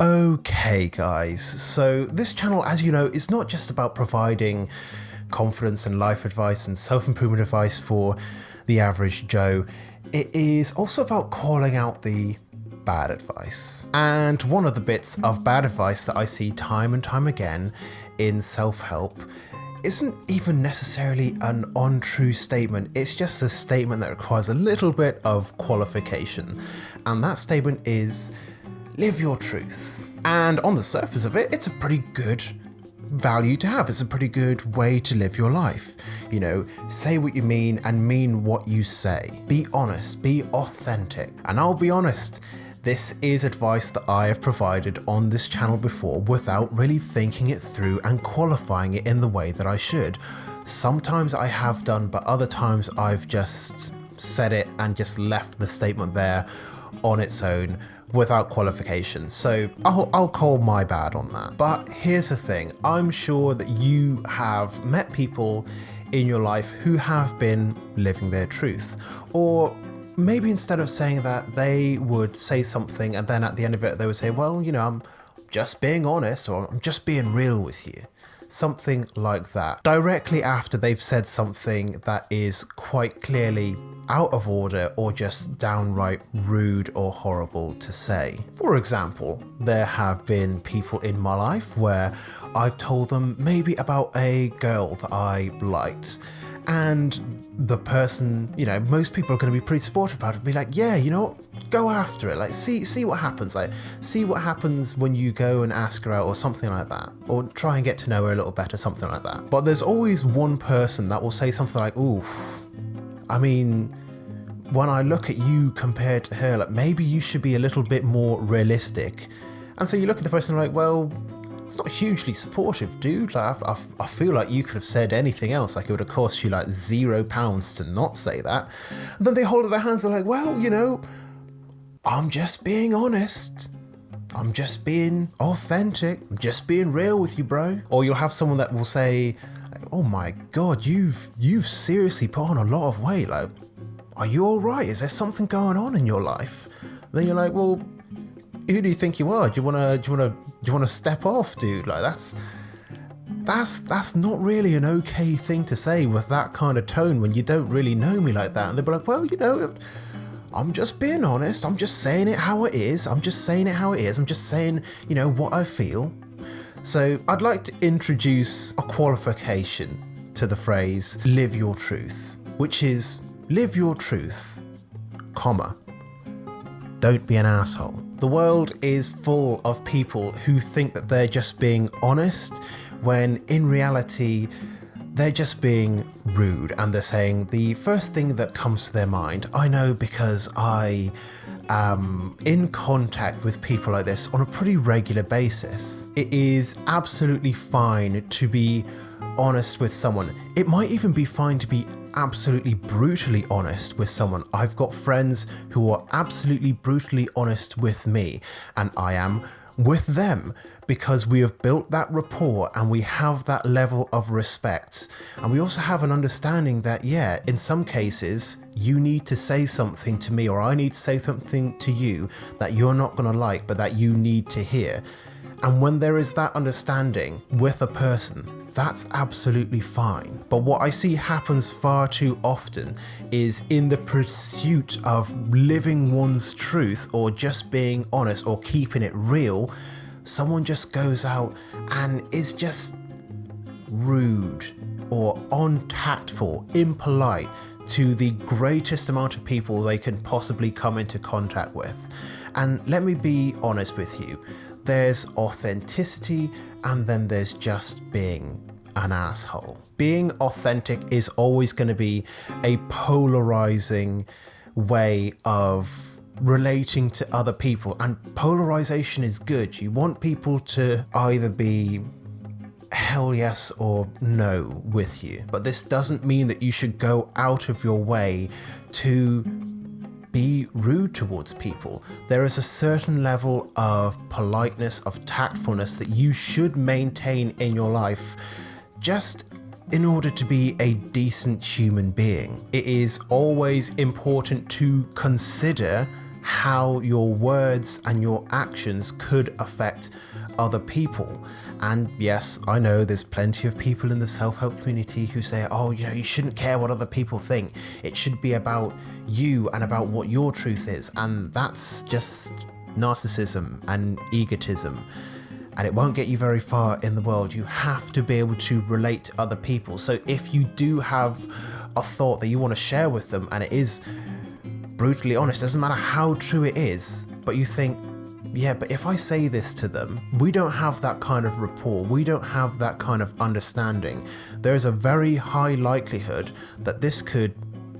Okay guys, so this channel, as you know, is not just about providing confidence and life advice and self-improvement advice for the average Joe. It is also about calling out the bad advice. And one of the bits of bad advice that I see time and time again in self-help isn't even necessarily an untrue statement, it's just a statement that requires a little bit of qualification. And that statement is, live your truth. And on the surface of it, it's a pretty good value to have. It's a pretty good way to live your life. You know, say what you mean and mean what you say. Be honest, be authentic. And I'll be honest, this is advice that I have provided on this channel before without really thinking it through and qualifying it in the way that I should. Sometimes I have done, but other times I've just said it and just left the statement there on its own without qualification. So I'll call my bad on that. But here's the thing, I'm sure that you have met people in your life who have been living their truth, or maybe instead of saying that, they would say something and then at the end of it they would say, well, you know, I'm just being honest, or I'm just being real with you. Something like that. Directly after they've said something that is quite clearly out of order or just downright rude or horrible to say. For example, there have been people in my life where I've told them maybe about a girl that I liked, and the person, you know, most people are going to be pretty supportive about it, be like, yeah, you know what, go after it, like see what happens, like see what happens when you go and ask her out or something like that, or try and get to know her a little better, something like that. But there's always one person that will say something like, oof, I mean, when I look at you compared to her, like maybe you should be a little bit more realistic. And so you look at the person like, well, it's not hugely supportive, dude. Like, I feel like you could have said anything else. Like it would have cost you like £0 to not say that. And then they hold up their hands, they're like, well, you know, I'm just being honest. I'm just being authentic. I'm just being real with you, bro. Or you'll have someone that will say, oh my God, you've seriously put on a lot of weight. Like, are you all right? Is there something going on in your life? And then you're like, well, who do you think you are? Do you wanna step off, dude? Like that's not really an okay thing to say with that kind of tone when you don't really know me like that. And they'll be like, well, you know, I'm just being honest. I'm just saying it how it is. I'm just saying, you know, what I feel. So I'd like to introduce a qualification to the phrase, live your truth, which is live your truth, comma, don't be an asshole. The world is full of people who think that they're just being honest, when in reality, they're just being rude, and they're saying the first thing that comes to their mind. I know, because I am in contact with people like this on a pretty regular basis. It is absolutely fine to be honest with someone. It might even be fine to be absolutely brutally honest with someone. I've got friends who are absolutely brutally honest with me, and I am with them, because we have built that rapport and we have that level of respect. And we also have an understanding that, yeah, in some cases you need to say something to me, or I need to say something to you that you're not going to like, but that you need to hear. And when there is that understanding with a person, that's absolutely fine. But what I see happens far too often is, in the pursuit of living one's truth, or just being honest, or keeping it real, someone just goes out and is just rude or untactful, impolite to the greatest amount of people they can possibly come into contact with. And let me be honest with you, there's authenticity and then there's just being an asshole. Being authentic is always going to be a polarizing way of relating to other people, and polarization is good. You want people to either be hell yes or no with you, but this doesn't mean that you should go out of your way to be rude towards people. There is a certain level of politeness, of tactfulness that you should maintain in your life, just in order to be a decent human being. It is always important to consider how your words and your actions could affect other people. And yes, I know there's plenty of people in the self-help community who say, oh, you shouldn't care what other people think. It should be about you and about what your truth is. And that's just narcissism and egotism. And it won't get you very far in the world. You have to be able to relate to other people. So if you do have a thought that you want to share with them, and it is brutally honest, doesn't matter how true it is, but you think, yeah, but if I say this to them, we don't have that kind of rapport, we don't have that kind of understanding. There's a very high likelihood that this could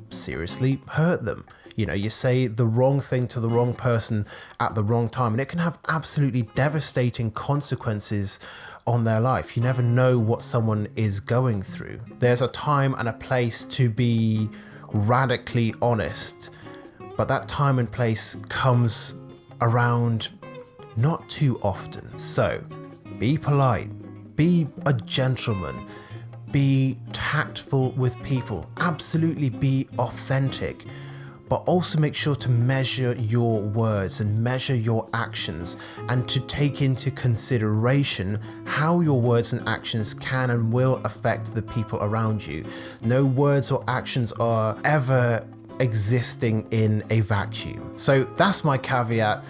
seriously hurt them. You say the wrong thing to the wrong person at the wrong time, and it can have absolutely devastating consequences on their life. You never know what someone is going through. There's a time and a place to be radically honest, but that time and place comes around not too often. So be polite, be a gentleman, be tactful with people, absolutely be authentic, but also make sure to measure your words and measure your actions, and to take into consideration how your words and actions can and will affect the people around you. No words or actions are ever existing in a vacuum. So that's my caveat.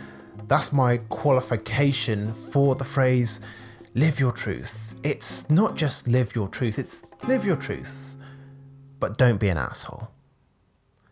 That's my qualification for the phrase, live your truth. It's not just live your truth, it's live your truth, but don't be an asshole.